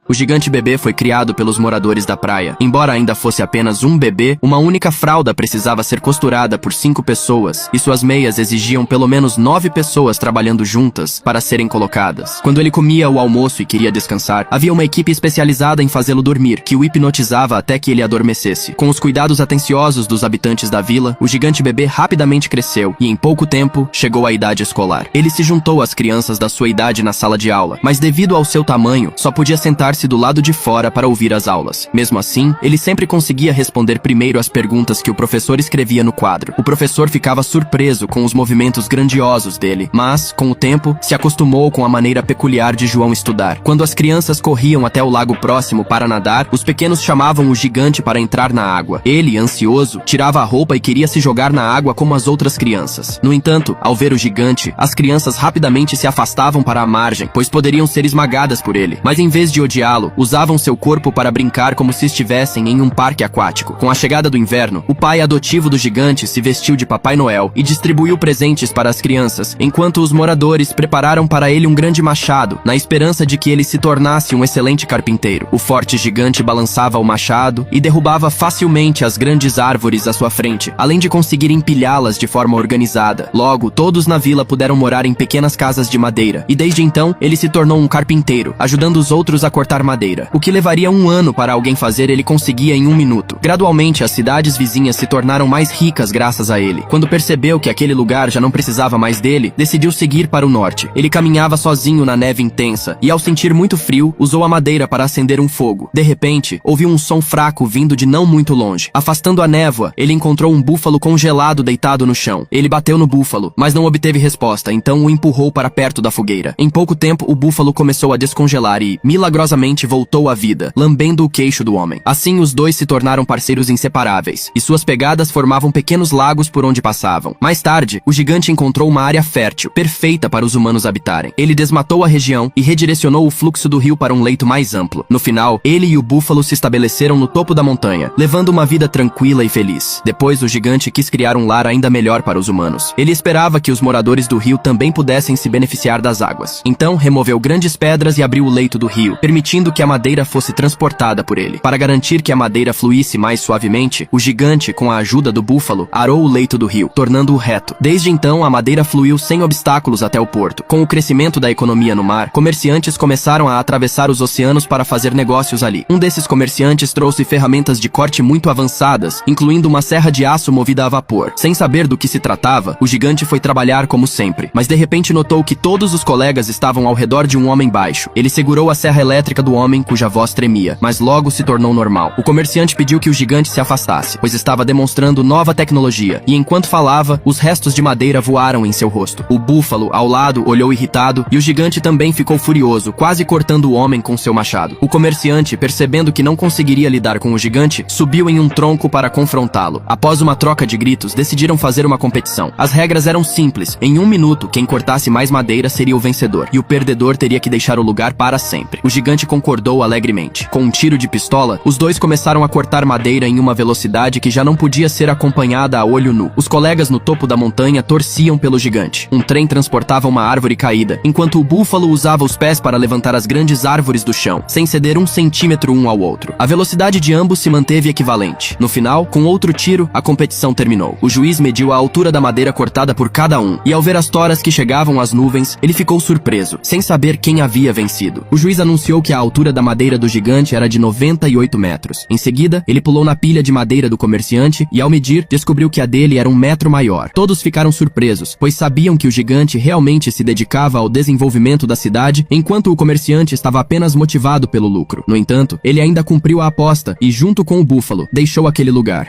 O gigante bebê foi criado pelos moradores da praia. Embora ainda fosse apenas um bebê, uma única fralda precisava ser costurada por 5 pessoas, e suas meias exigiam pelo menos 9 pessoas trabalhando juntas para serem colocadas. Quando ele comia o almoço e queria descansar, havia uma equipe especializada em fazê-lo dormir, que o hipnotizava até que ele adormecesse. Com os cuidados atenciosos dos habitantes da vila, o gigante bebê rapidamente cresceu e, em pouco tempo, chegou à idade escolar. Ele se juntou às crianças da sua idade na sala de aula, mas devido ao seu tamanho, só podia sentar-se do lado de fora para ouvir as aulas. Mesmo assim, ele sempre conseguia responder primeiro às perguntas que o professor escrevia no quadro. O professor ficava surpreso com os movimentos grandiosos dele, mas, com o tempo, se acostumou com a maneira peculiar de João estudar. Quando as crianças corriam até o lago próximo para nadar, os pequenos chamavam o gigante para entrar na água. Ele, ansioso, tirava a roupa e queria se jogar na água como as outras crianças. No entanto, ao ver o gigante, as crianças rapidamente se afastavam para a margem, pois poderiam ser esmagadas por ele. Mas em vez de odiá-lo, usavam seu corpo para brincar como se estivessem em um parque aquático. Com a chegada do inverno, o pai adotivo do gigante se vestiu de Papai Noel e distribuiu presentes para as crianças, enquanto os moradores prepararam para ele um grande machado, na esperança de que ele se tornasse um excelente carpinteiro. O forte gigante balançava o machado e derrubava facilmente as grandes árvores à sua frente, além de conseguir empilhá-las de forma organizada. Logo, todos na vila puderam morar em pequenas casas de madeira, e desde então, ele se tornou um carpinteiro, ajudando os outros a cortar madeira. O que levaria um ano para alguém fazer, ele conseguia em 1 minuto. Gradualmente, as cidades vizinhas se tornaram mais ricas graças a ele. Quando percebeu que aquele lugar já não precisava mais dele, decidiu seguir para o norte. Ele caminhava sozinho na neve intensa, e ao sentir muito frio, usou a madeira para acender um fogo. De repente, ouviu um som fraco vindo de não muito longe. Afastando a névoa, ele encontrou um búfalo congelado deitado no chão. Ele bateu no búfalo, mas não obteve resposta, então o empurrou para perto da fogueira. Em pouco tempo, o búfalo começou a descongelar e, milagrosamente, voltou à vida, lambendo o queixo do homem. Assim, os dois se tornaram parceiros inseparáveis, e suas pegadas formavam pequenos lagos por onde passavam. Mais tarde, o gigante encontrou uma área fértil, perfeita para os humanos habitarem. Ele desmatou a região e redirecionou o fluxo do rio para um leito mais amplo. No final, ele e o búfalo se estabeleceram no topo da montanha, levando uma vida tranquila e feliz. Depois, o gigante quis criar um lar ainda melhor para os humanos. Ele esperava que os moradores do rio também pudessem se beneficiar das águas. Então, removeu grandes pedras e abriu o leito do rio, permitindo que a madeira fosse transportada por ele. Para garantir que a madeira fluísse mais suavemente, o gigante, com a ajuda do búfalo, arou o leito do rio, tornando-o reto. Desde então, a madeira fluiu sem obstáculos até o porto. Com o crescimento da economia no mar, comerciantes começaram a atravessar os oceanos para fazer negócios ali. Um desses comerciantes trouxe ferramentas de corte muito avançadas, incluindo uma serra de aço movida a vapor. Sem saber do que se tratava, o gigante foi trabalhar como sempre, mas de repente notou que todos os colegas estavam ao redor de um homem baixo. Ele segurou a serra elétrica do homem, cuja voz tremia, mas logo se tornou normal. O comerciante pediu que o gigante se afastasse, pois estava demonstrando nova tecnologia, e enquanto falava, os restos de madeira voaram em seu rosto. O búfalo, ao lado, olhou irritado, e o gigante também ficou furioso, quase cortando o homem com seu machado. O comerciante, percebendo que não conseguiria lidar com o gigante, subiu em um tronco para confrontá-lo. Após uma troca de gritos, decidiram fazer uma competição. As regras eram simples. Em 1 minuto, quem cortasse mais madeira seria o vencedor, e o perdedor teria que deixar o lugar para sempre. O gigante concordou alegremente. Com um tiro de pistola, os dois começaram a cortar madeira em uma velocidade que já não podia ser acompanhada a olho nu. Os colegas no topo da montanha torciam pelo gigante. Um trem transportava uma árvore caída, enquanto o búfalo usava os pés para levantar as grandes árvores do chão, sem ceder 1 centímetro um ao outro. A velocidade de ambos se manteve equivalente. No final, com outro tiro, a competição terminou. O juiz mediu a altura da madeira cortada por cada um, e ao ver as toras que chegavam às nuvens, ele ficou surpreso, sem saber quem havia vencido. O juiz anunciou que a altura da madeira do gigante era de 98 metros. Em seguida, ele pulou na pilha de madeira do comerciante e, ao medir, descobriu que a dele era 1 metro maior. Todos ficaram surpresos, pois sabiam que o gigante realmente se dedicava ao desenvolvimento da cidade, enquanto o comerciante estava apenas motivado pelo lucro. No entanto, ele ainda cumpriu a aposta e, junto com o búfalo, deixou aquele lugar.